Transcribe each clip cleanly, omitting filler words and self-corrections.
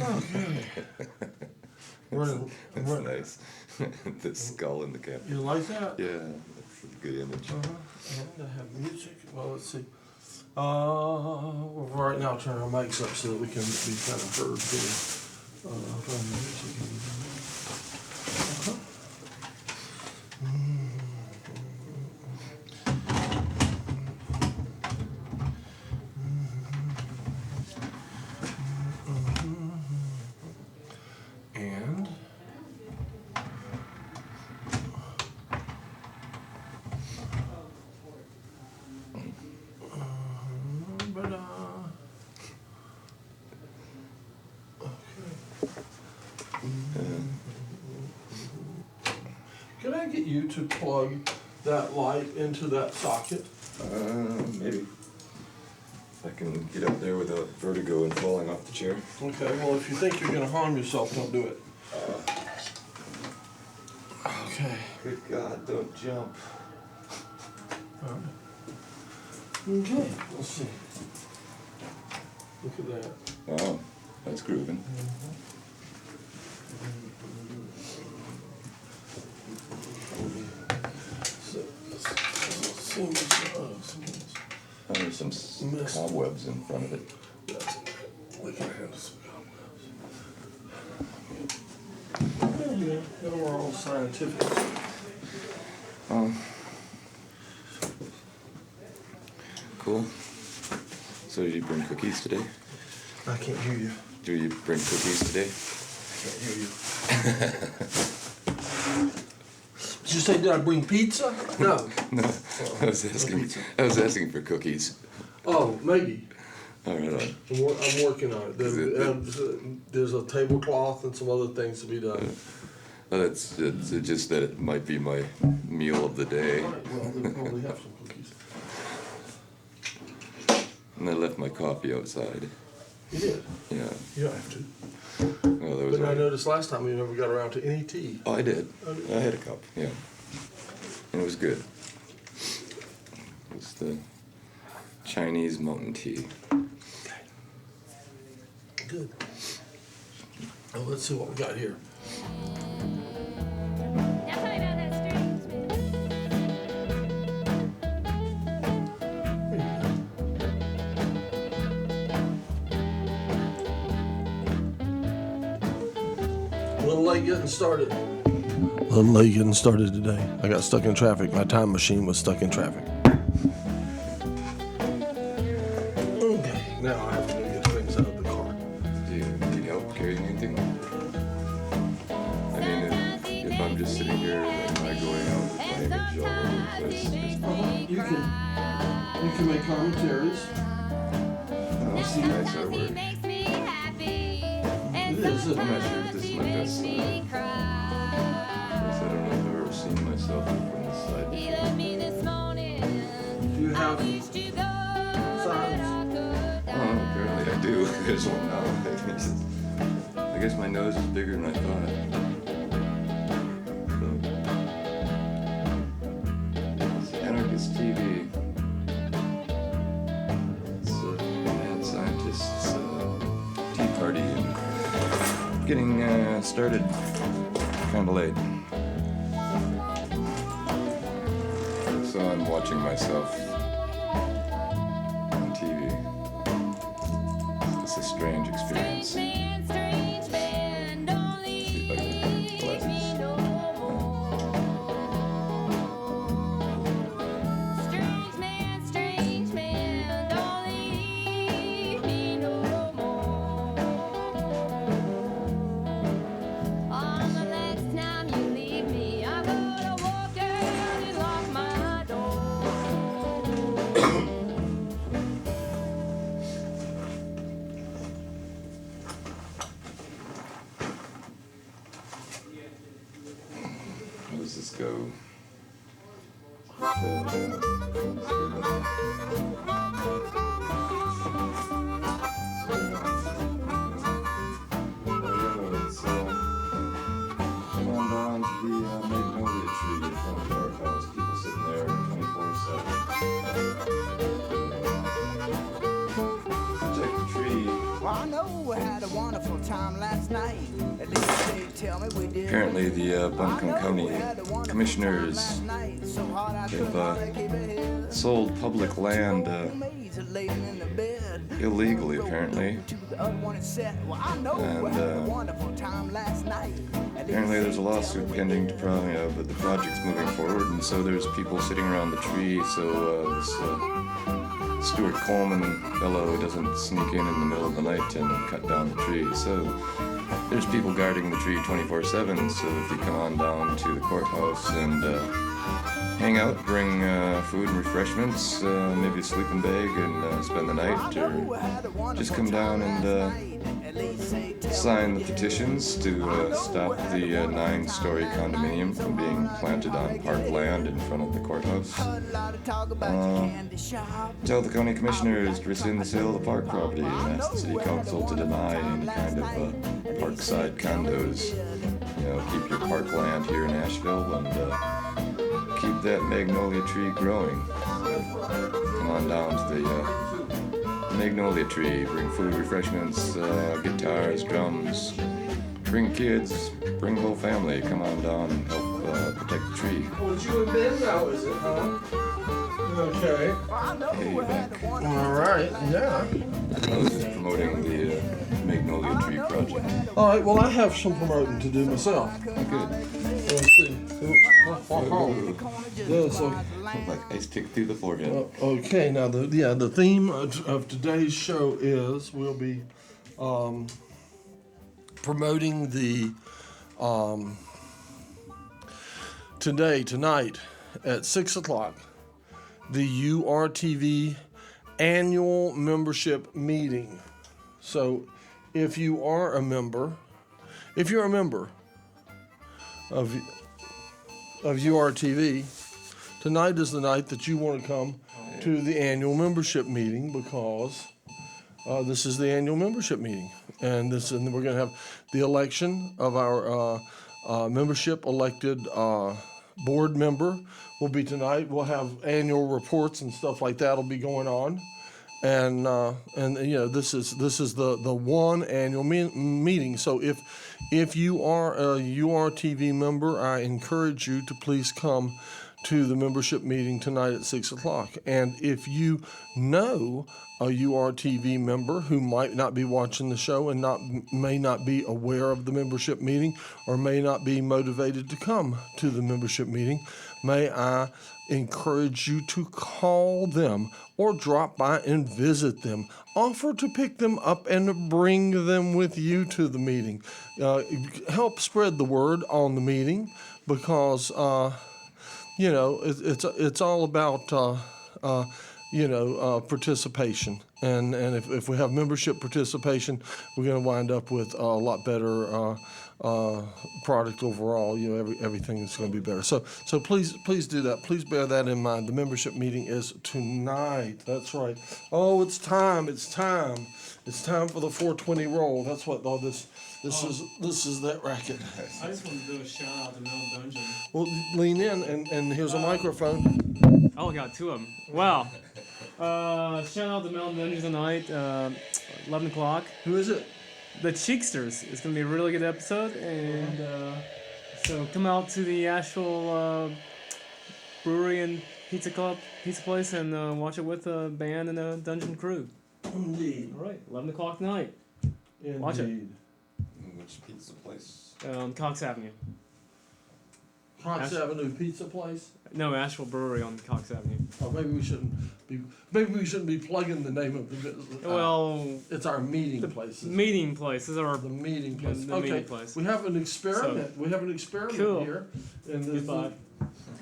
Okay. That's nice. The skull in the cap. You like that? Yeah, that's a good image. And I have music. Well, let's see. Right now, turn our mics up so that we can be kind of heard. Find the music. And can I get you to plug that light into that socket? Maybe. If I can get up there without vertigo and falling off the chair. Okay, well, if you think you're going to harm yourself, don't do it. Okay. Good God, don't jump. All right. Okay, let's see. Look at that. Wow, that's grooving. There's some cobwebs in front of it. We can handle some cobwebs. Yeah, then we're all scientific. Cool. So did you bring cookies today? I can't hear you. Do you bring cookies today? I can't hear you. Did you say, did I bring pizza? No. No, I was asking for cookies. Oh, maybe. All right, on. I'm working on it. There's a tablecloth and some other things to be done. It's just that it might be my meal of the day. All right, well, they probably have some cookies. And I left my coffee outside. You did? Yeah. You don't have to. Well, that was. But I noticed last time we never got around to any tea. Oh, I did. I had a cup. Yeah. And it was good. It was the Chinese mountain tea. Good. Oh, let's see what we got here. A little late getting started. A little late getting started today. I got stuck in traffic. My time machine was stuck in traffic. Okay, now I have to get things out of the car. Do you need help carrying anything? I mean, if I'm just sitting here, am I going out playing a job? You can make commentaries. I'll see nice artwork. It is. I'm not sure if this is my best side. I don't know if I've ever seen myself from this side before. Do you have sides? Oh, apparently I do. There's one now. I guess my nose is bigger than I thought. It's Anarchist TV. It's a mad scientist's tea party and getting started kind of late. So I'm watching myself on TV. It's a strange experience. See if I can get glasses. wonderful time last night. At least they tell me we did. Apparently the Buncombe County commissioners have sold public land illegally, apparently. And apparently there's a lawsuit pending to but the project's moving forward, and so there's people sitting around the tree, so this Stuart Coleman fellow doesn't sneak in the middle of the night and cut down the tree. So there's people guarding the tree 24/7, so if you come on down to the courthouse and hang out, bring food and refreshments, maybe a sleeping bag, and spend the night, or just come down and sign the petitions to stop the 9-story condominium from being planted on park land in front of the courthouse. Tell the county commissioners to rescind the sale of the park property and ask the city council to deny any kind of parkside condos. Keep your park land here in Asheville and keep that magnolia tree growing. Come on down to the magnolia tree, bring food, refreshments, guitars, drums, bring kids, bring the whole family. Come on down and help protect the tree. Well, it's you and Ben now, is it, huh? Okay. Hey, you're back. All right, yeah. I was just promoting the magnolia tree project. All right, well, I have some promoting to do myself. Oh, good. Let's see. Yeah, so, Like ice pick through the forehead. okay, now the theme of today's show is we'll be promoting the tonight at 6 o'clock, the URTV annual membership meeting. So if you're a member of URTV, tonight is the night that you want to come to the annual membership meeting, because this is the annual membership meeting, and we're going to have the election of our membership elected board member will be tonight. We'll have annual reports and stuff like that will be going on, and this is the one annual meeting. So if you are a URTV member, I encourage you to please come to the membership meeting tonight at 6 o'clock. And if you know a URTV member who might not be watching the show and may not be aware of the membership meeting, or may not be motivated to come to the membership meeting, may I encourage you to call them or drop by and visit them. Offer to pick them up and bring them with you to the meeting. Help spread the word on the meeting, because it's all about participation, and if we have membership participation, we're going to wind up with a lot better product overall. Everything is going to be better. So please do that. Please bear that in mind. The membership meeting is tonight. That's right. Oh, it's time. It's time for the 420 roll. That's what all this. This is that racket. I just want to do a shout out to Mel Dungeon. Well, lean in, and here's a microphone. Oh, I got two of them. Wow. Shout out to Mel Dungeon tonight, 11 o'clock. Who is it? The Cheeksters. It's going to be a really good episode. And so come out to the Asheville Brewery and Pizza Place, and watch it with the band and the Dungeon crew. Indeed. All right, 11 o'clock tonight. Indeed. Watch it. Which pizza place? Cox Avenue. Cox Avenue Pizza Place. No, Asheville Brewery on Cox Avenue. Oh, maybe we shouldn't be plugging the name of the business. Well, it's our meeting place. Meeting place is our the meeting place. The okay, meeting place. We have an experiment. Cool. Here, and Goodbye.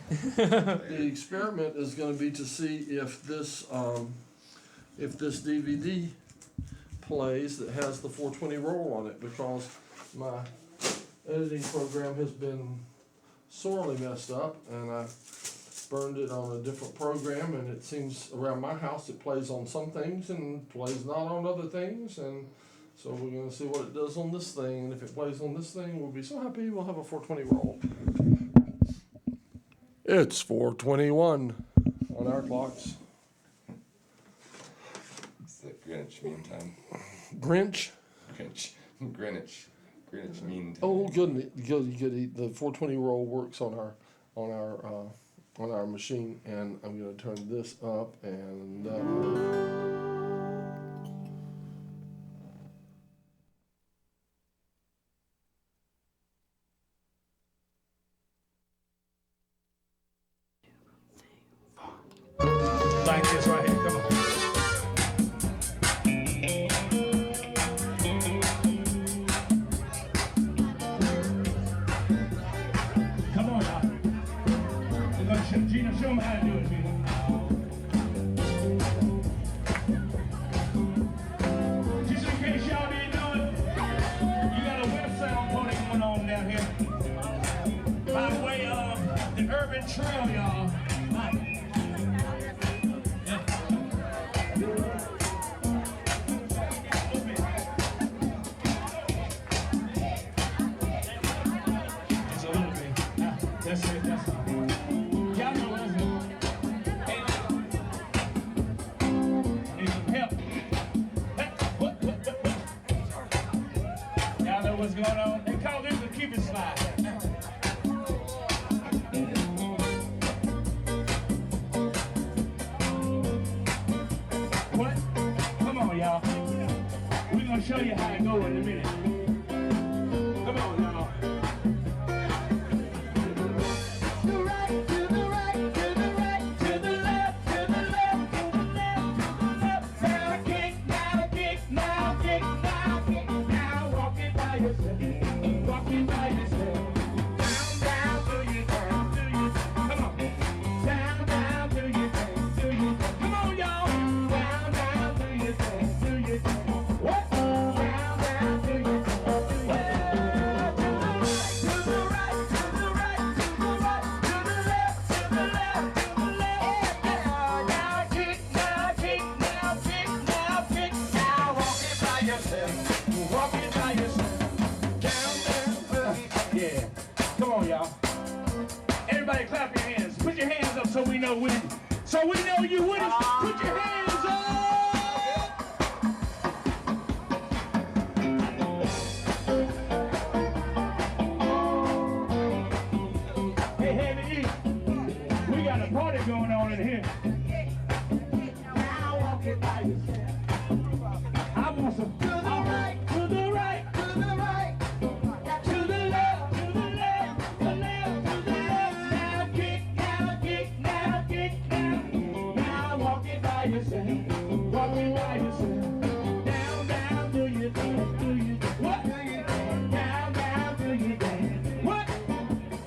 The experiment is going to be to see if this DVD plays that has the 420 roll on it, because my editing program has been sorely messed up, and I burned it on a different program, and it seems around my house it plays on some things and plays not on other things, and so we're going to see what it does on this thing, and if it plays on this thing, we'll be so happy we'll have a 420 roll. It's 4:21 on our clocks. It's the Greenwich Mean Time. Grinch? Greenwich Greenwich Mean Time. Oh, good. The 420 roll works on our machine, and I'm going to turn this up and. Like this right here, come on. Come on now. We're gonna Gina, show them how to do it, Gina. Just in case y'all didn't know it, you got a web sound party going on down here. By way of the Urban Trail, y'all. That's it, that's it. Y'all know that's it. Need some help. What? Y'all know what's going on? They call this the Cupid slide. What? Come on, y'all. We're gonna show you how it goes in a minute. Come on, y'all. Yeah. Come on, y'all. Everybody clap your hands. Put your hands up so we know you with us. Put your hands up. Hey, Heavy E, we got a party going on in here. I want some to the right, to the right, to the right, to the left, to the left, the left, to the left. Now kick, now kick, now kick, now. Now walk it by yourself, walk it by yourself. Down, down, do your dance, do your dance. What? Down, down, do your dance. What?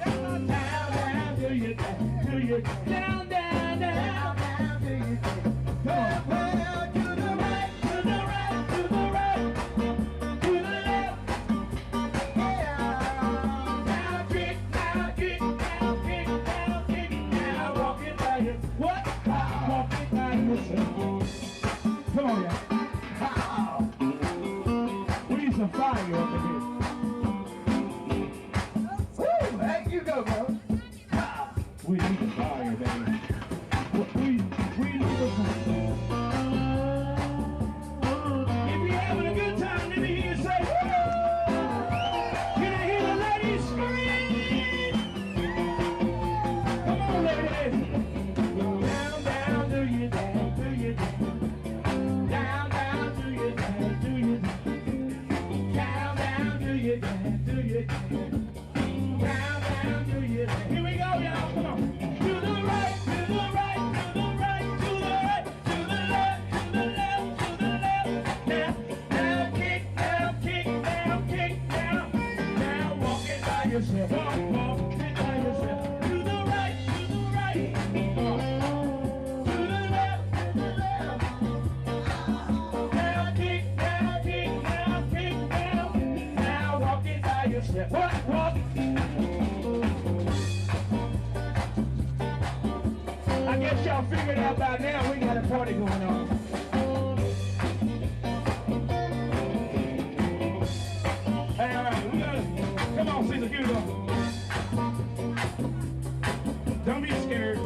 Down, down, do your dance, do your dance. Down, down, down, down, do your dance. Come on. Come on, y'all. We need some fire up in here. Woo! Hey, you go, bro. We need the fire, baby. We need the fire. If you're having a good time, let me hear you say, woo! Can I hear the ladies scream? Come on, ladies. Down, down, do your dance, do your dance. Down, down, do your dance, do your dance. Down, down, do your dance, do your dance. Down, down, do your dance. Here we go, y'all, come on. To the right, to the right, to the right, to the right, to the left, to the left, to the left. Now, now kick, now kick, now kick, now. Now walk it by yourself, walk it by yourself. To the right, to the right. To the left, to the left. Now kick, now kick, now kick, now. Now walk it by yourself. Walk. I guess y'all figured out by now we got a party going on. Hey, all right, we gotta, come on, Caesar, give it up. Don't be scared.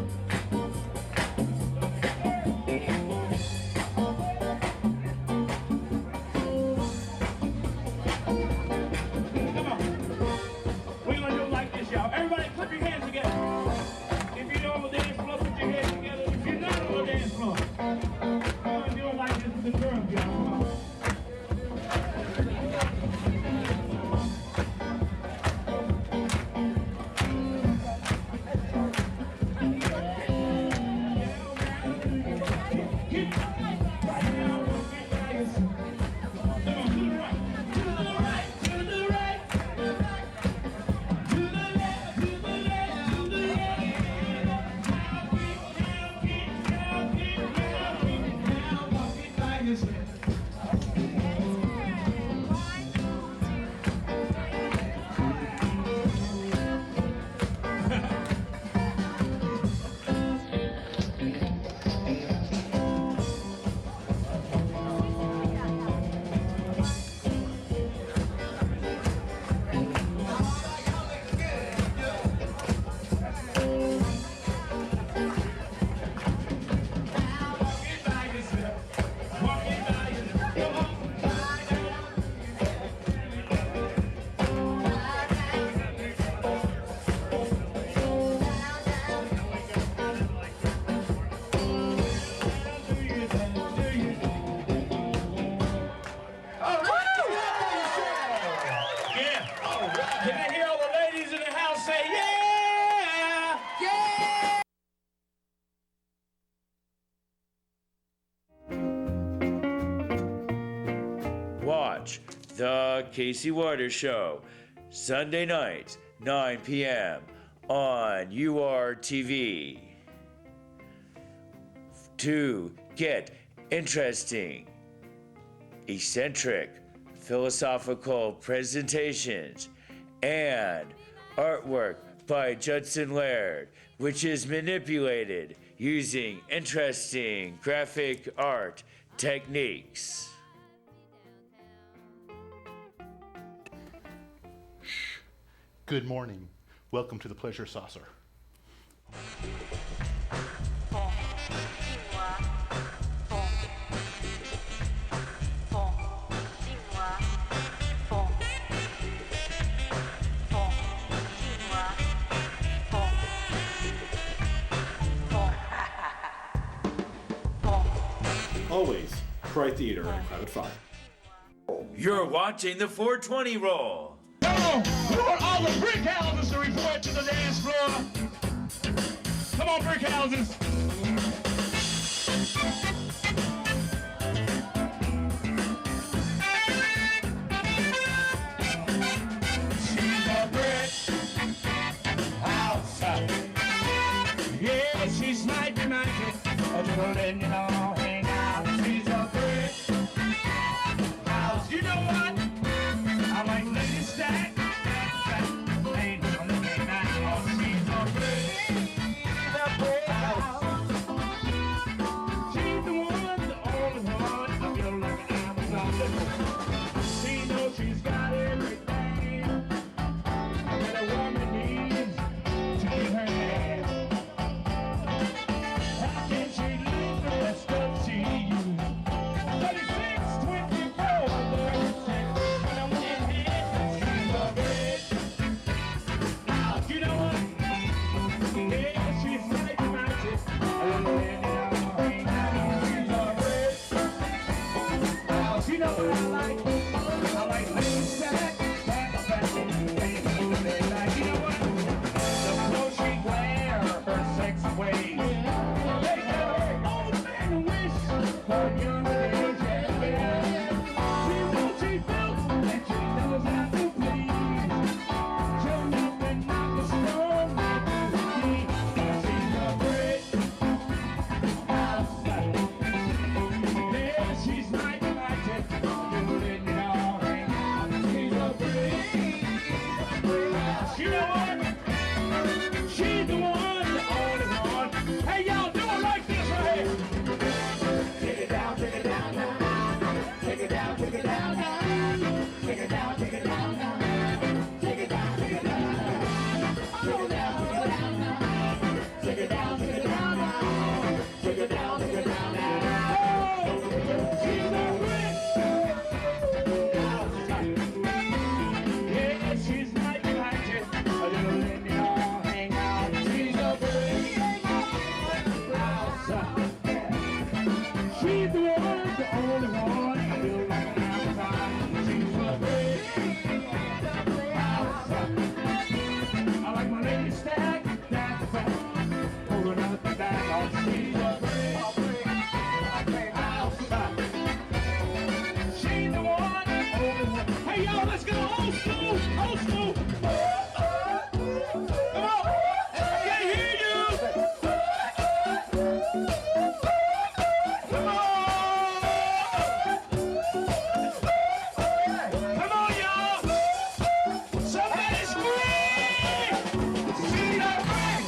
watch The Casey Waters Show, Sunday nights, 9 p.m. on URTV. To get interesting, eccentric, philosophical presentations and artwork by Judson Laird, which is manipulated using interesting graphic art techniques. Good morning. Welcome to the Pleasure Saucer. Always, Cry Theater and Crowded Fire. You're watching the 420 roll. Come on, we want all the brick houses to report to the dance floor. Come on, brick houses. She's a brick house. Yeah, she's mighty. Just letting you know, hang out. She's a brick house. You know what? I like Lady Stack. Ain't gonna make that. Oh, she's a brick house. She's the one, the only one. I feel like I was on the moon. She knows she's got everything that a woman needs to give her hand. How can she live with the stuff she used? 36, 24, 36. When I'm in here, she's a brick house. You know what? Yeah, she's like magic. She's a brick house. You know what I like? I like Lady Stack. You know what? The clothes she wear, her sexy ways. Make her old man wish for younger days. Yeah. She knows she's built and she knows how to please. She'll knock and knock a strong man to the knee. She's a brick house. Yeah, she's mighty magic. Doing it now, hang out. She's a brick house. You know what? She's the one, the only one. Hey, y'all, do it like this right here. Take it down, take it down now. Take it down, take it down now. Take it down, take it down now. Take it down, take it down now. Take it down, take it down now. Take it down, take it down now. Take it down, take it down now. Oh, she's a brick house. Yeah, she's like magic. A little in the all hang out. She's a brick house. She's the one, the only one. I feel like an avatar. She's a brick house. I like my Lady Stack. That's a fact. Holding up the back. Oh, she's a brick house. She's the one, the only one. Hey, y'all, let's go old school. Old school. Come on. I can't hear you. Come on. Come on, y'all. Somebody scream. She's a brick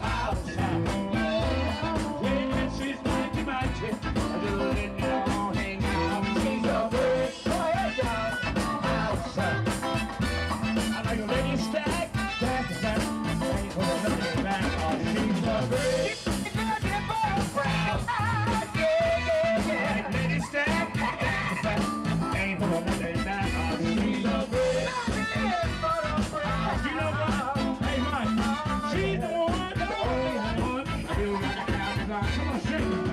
house. Yeah, she's mighty magic. I do it in the all hang out. She's a brick house. I like a Lady Stack. That's the fact. Ain't gonna let me back. Oh, she's a brick house. Like Lady Stack. That's the fact. Ain't gonna let me back. Oh, she's a brick house. You know what? Hey, Mike. She's the one, the only one. I feel like an avatar. Come on, shake it.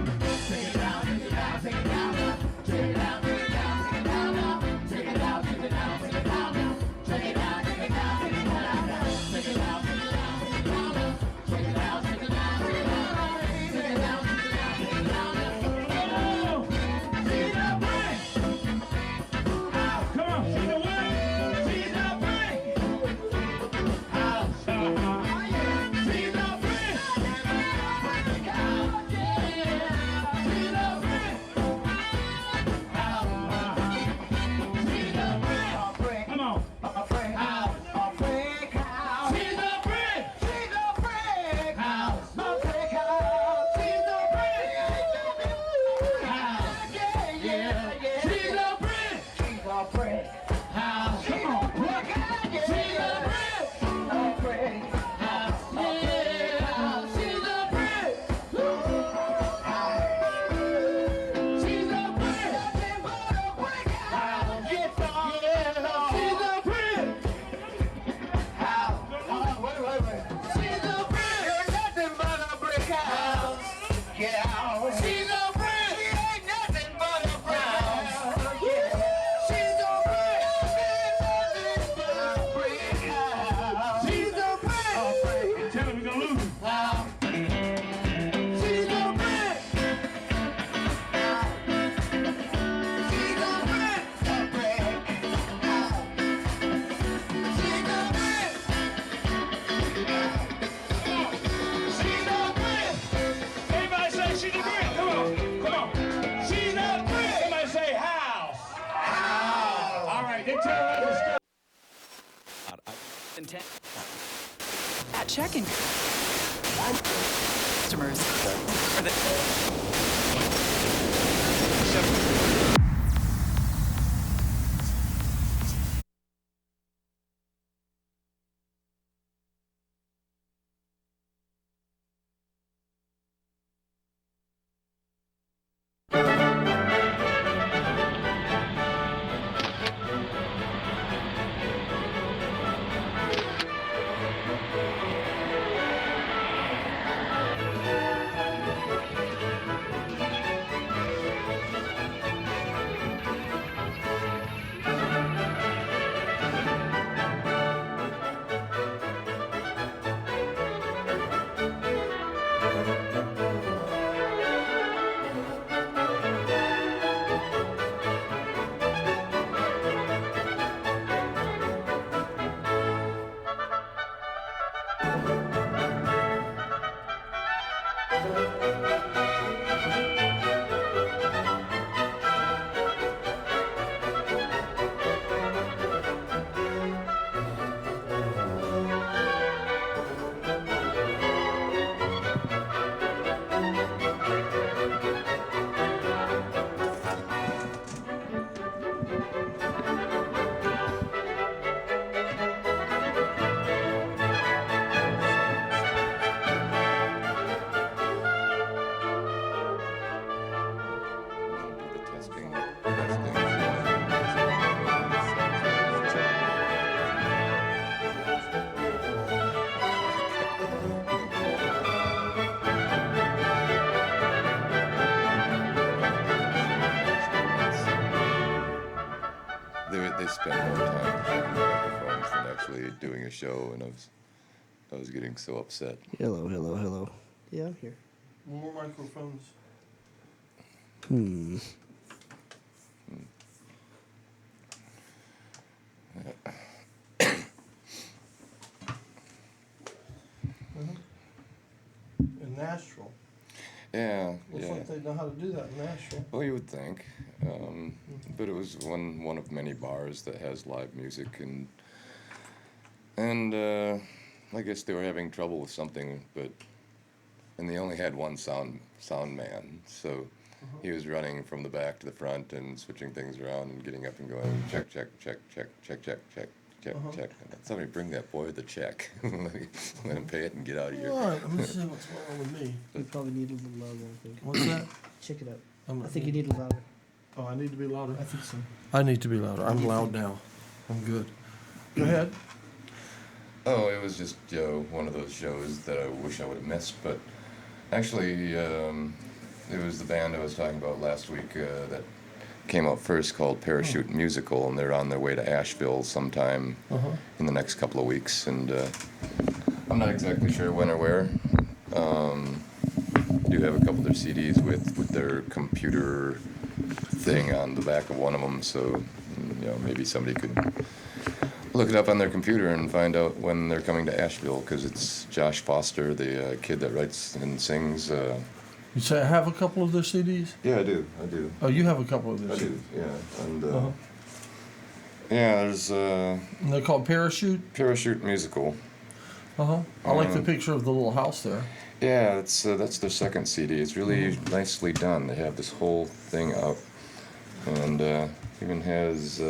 Take it down, take it down, take it down. Take it down, take it down, take it down now. Take it down, take it down, take it down now. Take it down, take it down, take it down now. Take it down, take it down, take it down now. Take it down, take it down, take it down now. Take it down, take it down, take it down now. Oh, she's a brick content. At check-in, customers for the. They spend more time checking microphones than actually doing a show, and I was getting so upset. Hello, hello, hello. Yeah, I'm here. More microphones. In Nashville. Yeah, Looks yeah. like they know how to do that in Nashville. Well, you would think, but it was one of many bars that has live music, and I guess they were having trouble with something, and they only had one sound man, so he was running from the back to the front and switching things around and getting up and going check, check, check, check, check, check, check, check, check. Somebody bring that boy the check. Let him pay it and get out of here. All right, let me see what's going on with me. You probably need a little louder, I think. What's that? Check it out. I'm I think you need a louder. Oh, I need to be louder. I think so. I need to be louder. I'm loud now. I'm good. Go ahead. Oh, it was just one of those shows that I wish I would have missed, but actually, it was the band I was talking about last week that came out first called Parachute Musical, and they're on their way to Asheville sometime in the next couple of weeks, and I'm not exactly sure when or where. Do have a couple of their CDs with their computer thing on the back of one of them, so maybe somebody could look it up on their computer and find out when they're coming to Asheville, because it's Josh Foster, the kid that writes and sings. You say I have a couple of their CDs? Yeah, I do. Oh, you have a couple of their I CDs? do, yeah. And yeah, there's And they're called Parachute? Parachute Musical. I like the picture of the little house there. Yeah, that's their second CD. It's really nicely done. They have this whole thing up, and even has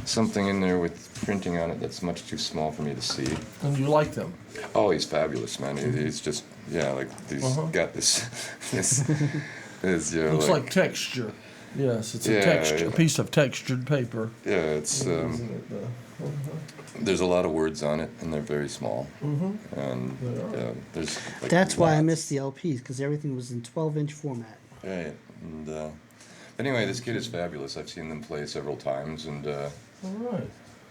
something in there with printing on it that's much too small for me to see. And you like them? Oh, he's fabulous, man. He's just he's got this this Looks like texture. Yes, it's a piece of textured paper. Yeah, it's there's a lot of words on it, and they're very small. And there's like That's why I lots. missed the LPs, because everything was in 12-inch format. Right, and anyway, this kid is fabulous. I've seen them play several times, and All right.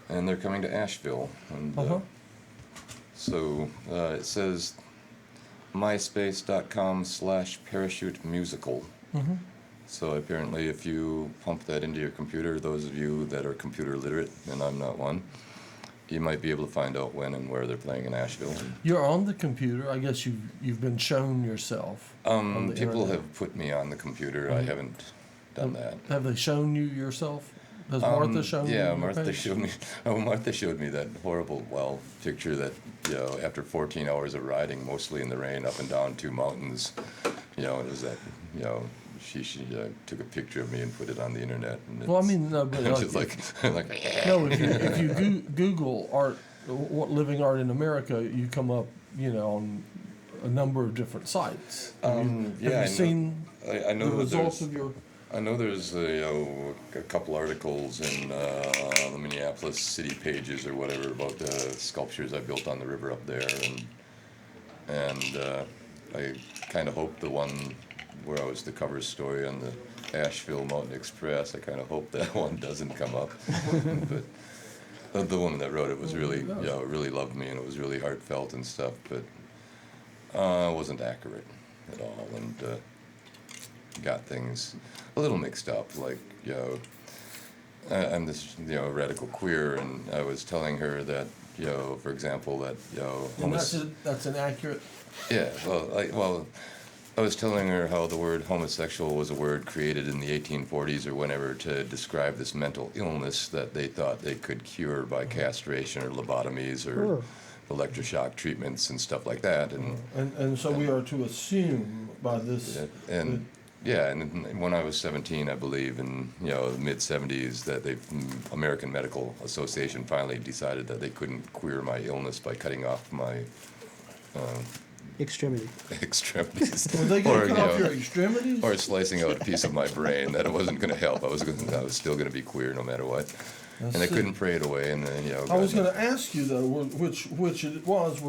and they're coming to Asheville, and so it says myspace.com/parachutemusical. So apparently, if you pump that into your computer, those of you that are computer literate, and I'm not one, you might be able to find out when and where they're playing in Asheville. You're on the computer. I guess you've been shown yourself. on the People internet. have put me on the computer. I haven't done that. Have they shown you yourself? Has Martha shown you? Yeah, your Martha page? showed me. Oh, Martha showed me that horrible picture that after 14 hours of riding, mostly in the rain, up and down 2 mountains, it was that she took a picture of me and put it on the internet. And Well, I mean, no, but it's like, just like no, if you Google art, living art in America, you come up, on a number of different sites. Have you seen I know the that results of your? I know there's a couple articles in the Minneapolis City Pages or whatever about the sculptures I built on the river up there, and I kind of hope the one where I was the cover story on the Asheville Mountain Express, I kind of hope that one doesn't come up. But the woman that wrote it was really, really loved me, and it was really heartfelt and stuff, but it wasn't accurate at all, and got things a little mixed up. Like, I'm this, radical queer, and I was telling her that, for example, that, And that's inaccurate. yeah, well, I was telling her how the word homosexual was a word created in the 1840s or whenever to describe this mental illness that they thought they could cure by castration or lobotomies or electroshock treatments and stuff like that. And so we are to assume by this. And when I was 17, I believe, in the mid 70s, that the American Medical Association finally decided that they couldn't cure my illness by cutting off my extremities. Were they going to cut off your extremities? Or slicing out a piece of my brain. That it wasn't going to help. I was still going to be queer no matter what. And they couldn't pray it away. And then, I was going to ask you though, which it was.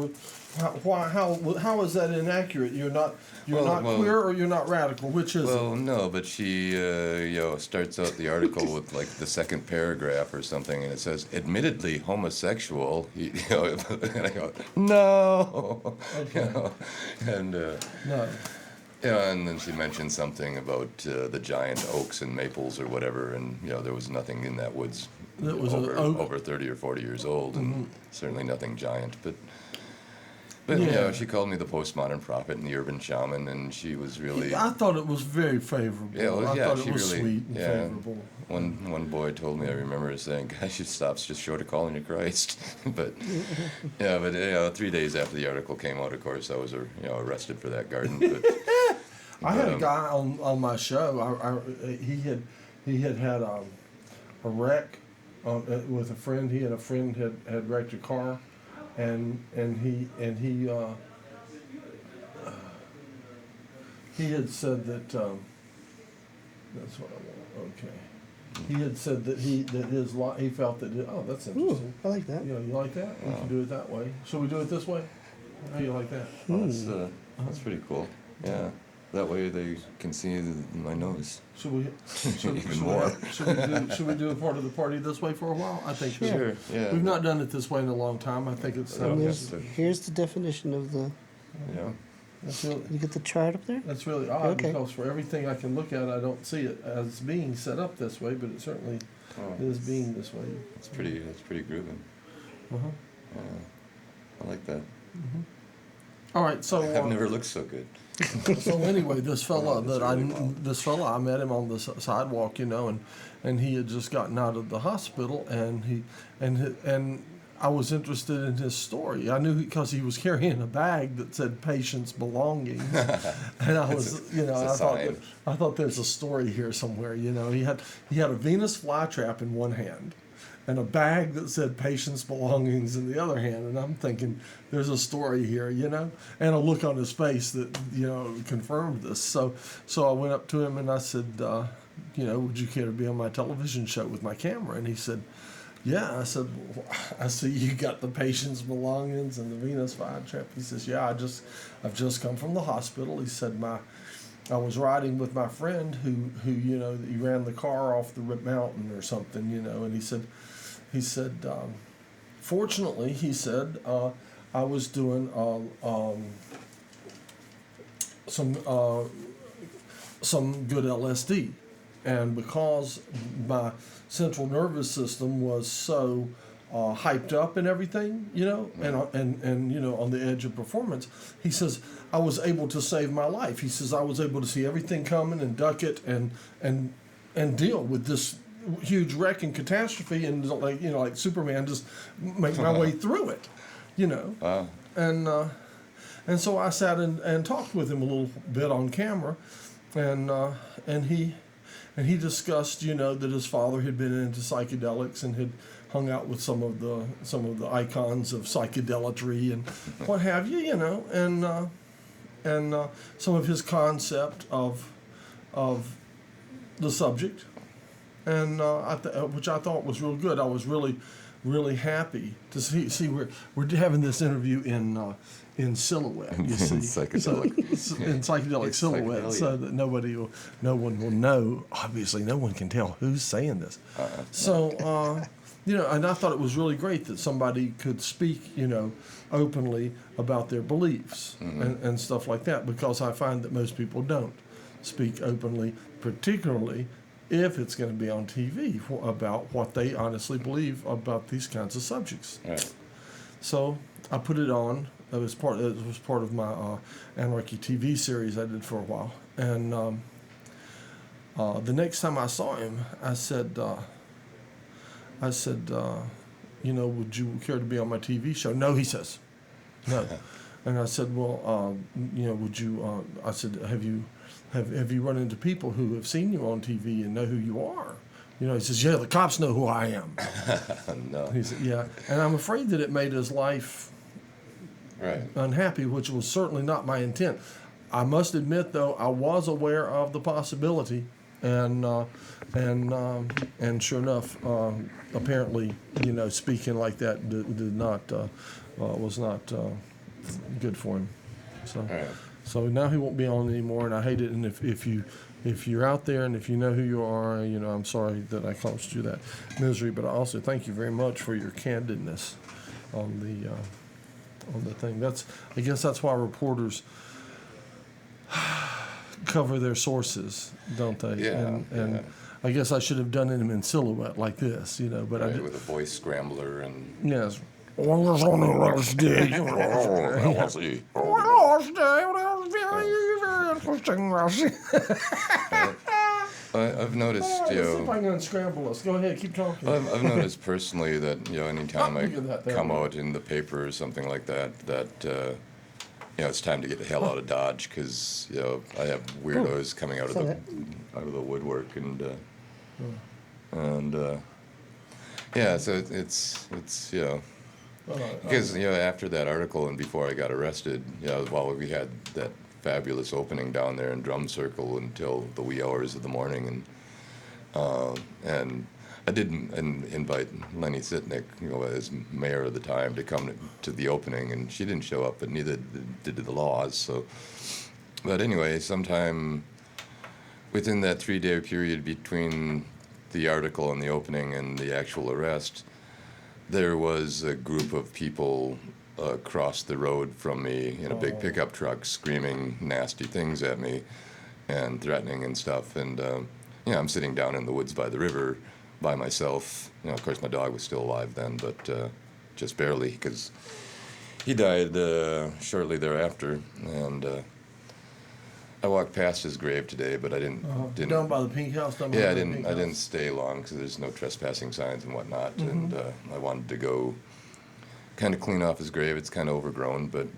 How is that inaccurate? You're not queer or you're not radical. Which is it? Well, no, but she starts out the article with like the second paragraph or something, and it says, "Admittedly homosexual." And I go, no. Okay. And No. and then she mentioned something about the giant oaks and maples or whatever, and there was nothing in that woods That was an oak. over 30 or 40 years old, and certainly nothing giant, but. Yeah. She called me the postmodern prophet and the urban shaman, and she was really. I thought it was very favorable. Yeah, I thought it she was really, sweet and favorable. One boy told me, I remember saying, "Gosh, it stops just short of calling you Christ." But 3 days after the article came out, of course, I was arrested for that garden. But, I had a guy on my show. He had a wreck with a friend. He had a friend had wrecked a car. And he had said that that's what I want. Okay, he had said that he felt that that's interesting. Ooh, I like that. You like that? We can do it that way. Should we do it this way? How do you like that? that's pretty cool. Yeah, that way they can see my nose. Should we? Even more. Should we do a part of the party this way for a while? I think Sure. Yeah. We've not done it this way in a long time. I think it's. Here's the definition of the. That's really, You get the chart up there? that's really odd Okay. because for everything I can look at, I don't see it as being set up this way, but it certainly is being this way. It's pretty groovy. Uh-huh. Yeah, I like that. All right, so I've never looked so good. so anyway, this fella That's really wild. I met him on the sidewalk, and he had just gotten out of the hospital, and I was interested in his story. I knew because he was carrying a bag that said "Patient's Belongings," and I was, I thought there's a story here somewhere. He had a Venus flytrap in one hand, and a bag that said "Patient's Belongings" in the other hand, and I'm thinking there's a story here, and a look on his face that confirmed this. So I went up to him and I said, would you care to be on my television show with my camera? And he said, yeah. I said, well, I see you got the Patient's Belongings and the Venus flytrap. He says, yeah, I've just come from the hospital. He said, I was riding with my friend who he ran the car off the mountain or something, and he said, fortunately, he said, I was doing some good LSD, and because my central nervous system was so hyped up and everything, and on the edge of performance, he says I was able to save my life. He says I was able to see everything coming and duck it and deal with this huge wreck and catastrophe, and like Superman, just make my way through it, and so I sat and talked with him a little bit on camera, and he discussed that his father had been into psychedelics and had hung out with some of the icons of psychedelatry and what have you, and some of his concept of the subject, and which I thought was real good. I was really happy to see we're having this interview in silhouette, you see, Psychedelic. in psychedelic silhouette, psychedelia. so that no one will know. Obviously, no one can tell who's saying this. So, and I thought it was really great that somebody could speak, openly about their beliefs and stuff like that, because I find that most people don't speak openly, particularly if it's going to be on TV about what they honestly believe about these kinds of subjects. Right. So I put it on. It was part of my Anarchy TV series I did for a while. And the next time I saw him, I said, would you care to be on my TV show? No, he says, no. And I said, well, would you? I said, have you run into people who have seen you on TV and know who you are? He says, yeah, the cops know who I am. No. He said, yeah, and I'm afraid that it made his life unhappy, which was certainly not my intent. I must admit, though, I was aware of the possibility, and sure enough, apparently, speaking like that was not good for him. So now he won't be on anymore, and I hate it. And if you're out there and if you know who you are, I'm sorry that I caused you that misery. But I also thank you very much for your candidness on the thing. I guess that's why reporters cover their sources, don't they? Yeah. And I guess I should have done it in silhouette like this, but I did. With a voice scrambler and. Yes. LSD. LSD. I've noticed, Let's see if I can unscramble us. Go ahead, keep talking. I've noticed personally that anytime I look at that there. come out in the paper or something like that, it's time to get the hell out of Dodge, because I have weirdos coming out of the woodwork, and so it's because after that article and before I got arrested, while we had that fabulous opening down there in Drum Circle until the wee hours of the morning, and I did invite Lenny Sitnick, as mayor of the time, to come to the opening, and she didn't show up, but neither did the laws. So, but anyway, sometime within that 3-day period between the article and the opening and the actual arrest, there was a group of people across the road from me in a big pickup truck, screaming nasty things at me and threatening and stuff. And I'm sitting down in the woods by the river by myself. Of course, my dog was still alive then, but just barely, because he died shortly thereafter. And I walked past his grave today, but I didn't Down by the pink house. I didn't stay long because there's no trespassing signs and whatnot. And I wanted to go kind of clean off his grave. It's kind of overgrown, but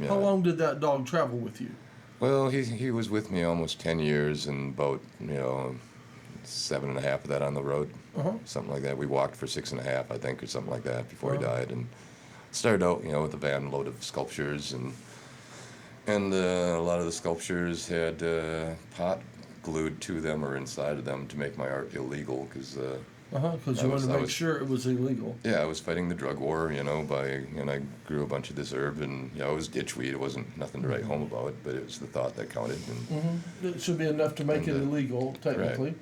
How long did that dog travel with you? Well, he was with me almost 10 years, and about 7.5 of that on the road, something like that. We walked for 6.5, I think, or something like that before he died. And started out, with a van load of sculptures, and a lot of the sculptures had pot glued to them or inside of them to make my art illegal, because Because you wanted to make sure it was illegal. Yeah, I was fighting the drug war, I grew a bunch of this herb, and it was ditchweed. It wasn't nothing to write home about, but it was the thought that counted. And, It should be enough to make it illegal, technically.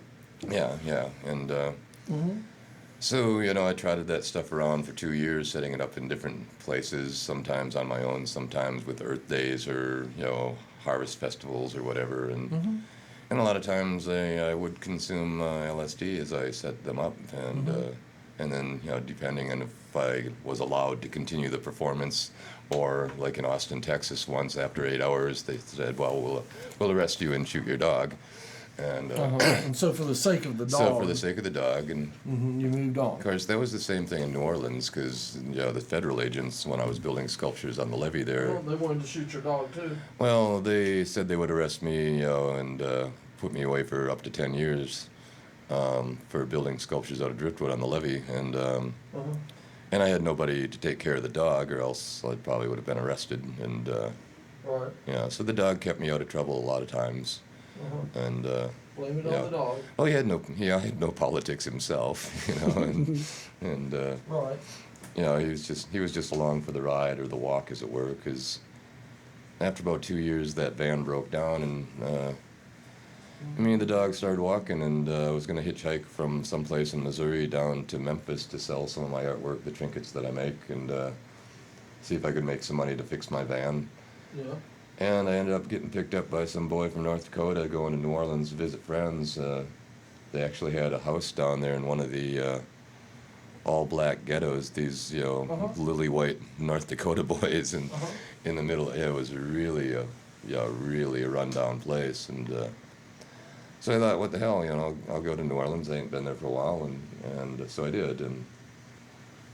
Yeah, and so, I trotted that stuff around for 2 years, setting it up in different places, sometimes on my own, sometimes with Earth Days or, harvest festivals or whatever, and a lot of times I would consume LSD as I set them up, and then, depending on if I was allowed to continue the performance, or like in Austin, Texas, once after 8 hours, they said, well, we'll arrest you and shoot your dog. And And so for the sake of the dog, so for the sake of the dog, and you moved on. of course that was the same thing in New Orleans, because the federal agents, when I was building sculptures on the levee there, Well, they wanted to shoot your dog too. well, they said they would arrest me, and put me away for up to 10 years for building sculptures out of driftwood on the levee, and I had nobody to take care of the dog, or else I probably would have been arrested, and Right. so the dog kept me out of trouble a lot of times, and Blame it yeah. on the dog. well, he had no politics himself, and Right. he was just along for the ride or the walk, as it were, because after about 2 years, that van broke down, and me and the dog started walking, and I was going to hitchhike from someplace in Missouri down to Memphis to sell some of my artwork, the trinkets that I make, and see if I could make some money to fix my van. Yeah. And I ended up getting picked up by some boy from North Dakota going to New Orleans to visit friends. They actually had a house down there in one of the all-black ghettos, these, lily-white North Dakota boys, and in the middle, it was really a rundown place, and so I thought, what the hell, I'll go to New Orleans. I ain't been there for a while, and so I did, and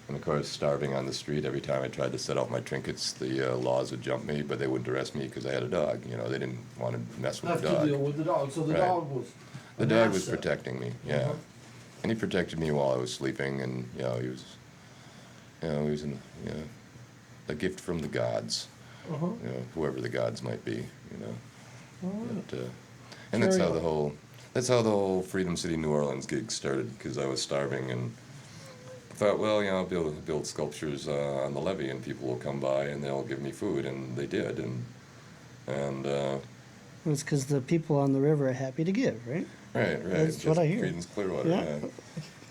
of course, starving on the street, every time I tried to set out my trinkets, the laws would jump me, but they wouldn't arrest me because I had a dog. They didn't want to mess with Have the to dog. deal with the dog. So the Right. dog was. The an dog was asset. protecting me, yeah. And he protected me while I was sleeping, and he was, a gift from the gods, whoever the gods might be, But, and that's how the whole Freedom City, New Orleans gig started, because I was starving and thought, well, I'll build sculptures on the levee, and people will come by and they'll give me food, and they did, and It's because the people on the river are happy to give, right? right, That's just what I hear. Creedence Clearwater, Yeah.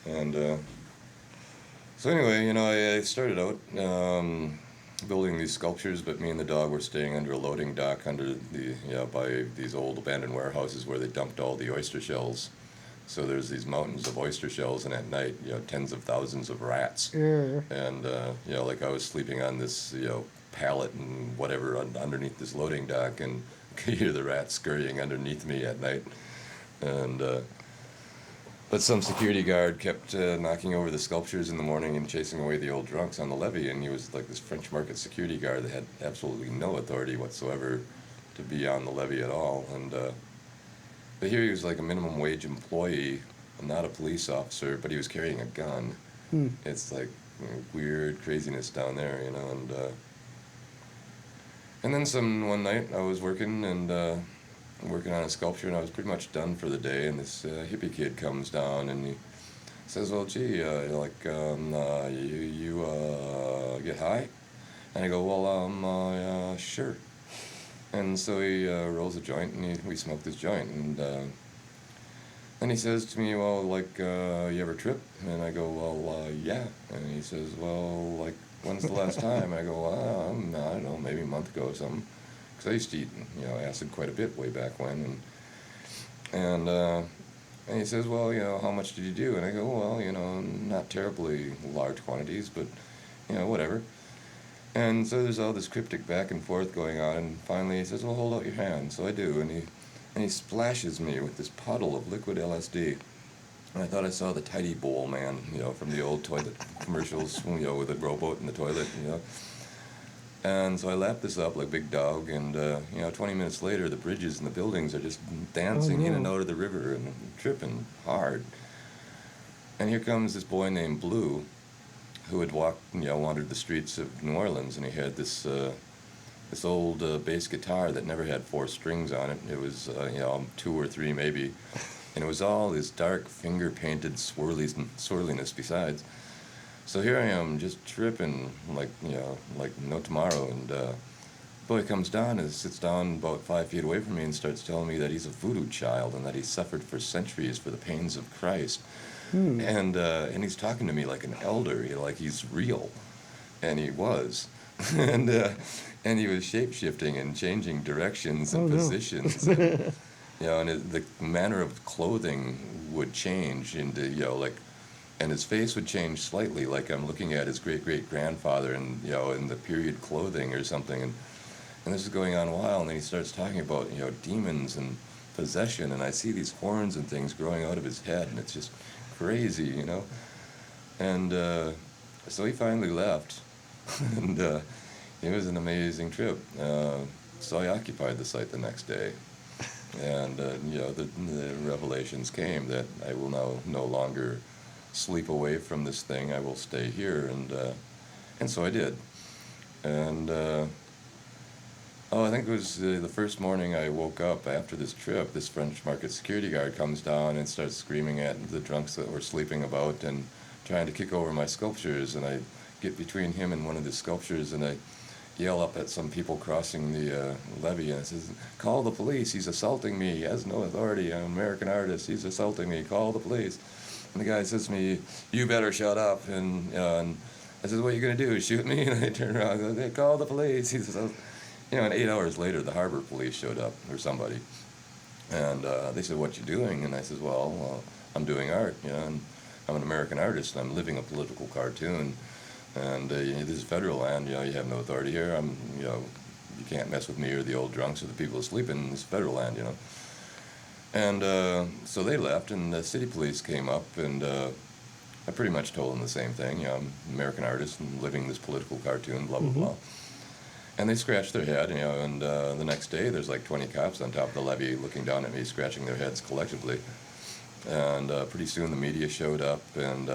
And so anyway, I started out building these sculptures, but me and the dog were staying under a loading dock under by these old abandoned warehouses where they dumped all the oyster shells. So there's these mountains of oyster shells, and at night, tens of thousands of rats. Yeah. And like I was sleeping on this pallet and whatever underneath this loading dock, and could hear the rats scurrying underneath me at night, and but some security guard kept knocking over the sculptures in the morning and chasing away the old drunks on the levee, and he was like this French market security guard that had absolutely no authority whatsoever to be on the levee at all, and but here he was like a minimum wage employee, not a police officer, but he was carrying a gun. It's like weird craziness down there, and then one night I was working on a sculpture, and I was pretty much done for the day, and this hippie kid comes down and he says, well, gee, you get high? And I go, well, sure. And so he rolls a joint, and we smoke this joint, and then he says to me, well, you ever trip? And I go, well, yeah. And he says, well, when's the last time? And I go, well, I don't know, maybe a month ago or something. Because I used to eat, acid quite a bit way back when. And he says, well, how much did you do? And I go, well, not terribly large quantities, but, whatever. And so there's all this cryptic back and forth going on, and finally he says, well, hold out your hand. So I do, and he splashes me with this puddle of liquid LSD. And I thought I saw the Tidy Bowl man, from the old toilet commercials, with the rowboat in the toilet, And so I lapped this up like Big Dog, and 20 minutes later, the bridges and the buildings are just dancing in and out of the river and tripping hard. And here comes this boy named Blue, who had wandered the streets of New Orleans, and he had this old bass guitar that never had 4 strings on it. It was 2 or 3 maybe, and it was all this dark finger-painted swirliness besides. So here I am, just tripping like no tomorrow, and boy comes down and sits down about 5 feet away from me and starts telling me that he's a voodoo child and that he suffered for centuries for the pains of Christ. And he's talking to me like an elder, like he's real, and he was, and he was shape-shifting and changing directions and positions, and, and the manner of clothing would change into and his face would change slightly, like I'm looking at his great-great-grandfather, and in the period clothing or something, and this is going on a while, and then he starts talking about demons and possession, and I see these horns and things growing out of his head, and it's just crazy, you know. And so he finally left, and it was an amazing trip. So I occupied the site the next day, and you know, the revelations came that I will now no longer sleep away from this thing. I will stay here, and so I did. And I think it was the first morning I woke up after this trip. This French market security guard comes down and starts screaming at the drunks that were sleeping about and trying to kick over my sculptures. And I get between him and one of the sculptures, and I yell up at some people crossing the levee, and I says, "Call the police, he's assaulting me, he has no authority, I'm an American artist, he's assaulting me, call the police." And the guy says to me, "You better shut up," and I says, "What are you going to do, shoot me?" And I turn around and go, "Hey, call the police." He says, you know, and 8 hours later, the harbor police showed up, or somebody, and they said, "What you doing?" And I says, well, I'm doing art, you know, and I'm an American artist, and I'm living a political cartoon. And this is federal land, you know, you have no authority here. You know, you can't mess with me or the old drunks or the people asleep in this federal land, you know. And so they left, and the city police came up, and I pretty much told them the same thing. You know, I'm an American artist and living this political cartoon, blah, blah, blah. And they scratched their head, you know, and the next day there's like 20 cops on top of the levee looking down at me, scratching their heads collectively. And pretty soon the media showed up, and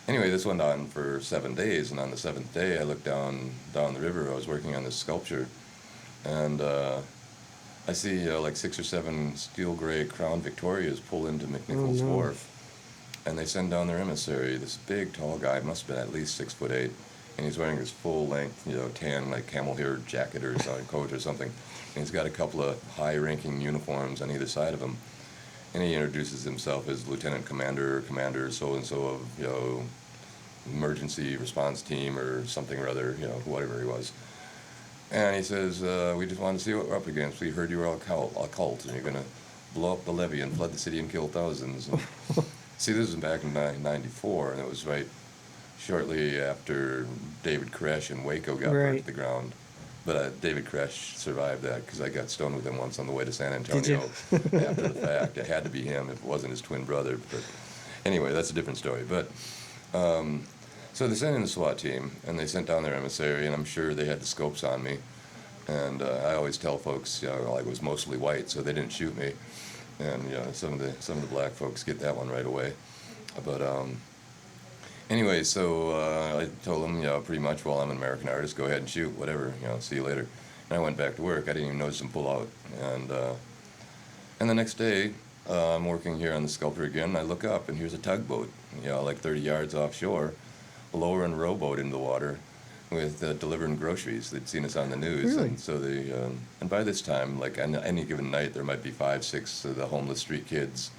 anyway, this went on for 7 days, and on the 7th day, I looked down the river. I was working on this sculpture, and I see like 6 or 7 steel gray Crown Victorias pull into McNichols Wharf, and they send down their emissary, this big, tall guy, must have been at least 6'8", and he's wearing his full-length, you know, tan, like camel hair jacket or coat or something, and he's got a couple of high-ranking uniforms on either side of him. And he introduces himself as Lieutenant Commander or Commander so-and-so of, you know, emergency response team or something or other, you know, whatever he was. And he says, "We just want to see what we're up against. We heard you were a cult, and you're going to blow up the levee and flood the city and kill thousands." And see, this was back in 1994, and it was right shortly after David Koresh and Waco got burnt to the ground. But David Koresh survived that because I got stoned with him once on the way to San Antonio after the fact. It had to be him if it wasn't his twin brother. But anyway, that's a different story. But so they sent in the SWAT team, and they sent down their emissary, and I'm sure they had the scopes on me. And I always tell folks, you know, I was mostly white, so they didn't shoot me. And you know, some of the black folks get that one right away. But anyway, so I told them, you know, pretty much, well, I'm an American artist, go ahead and shoot, whatever, you know, see you later. And I went back to work. I didn't even notice them pull out. And the next day, I'm working here on the sculpture again, and I look up, and here's a tugboat, you know, like 30 yards offshore, lowering a rowboat into the water with delivering groceries. They'd seen us on the news. Really? And so they, and by this time, like on any given night, there might be 5, 6 of the homeless street kids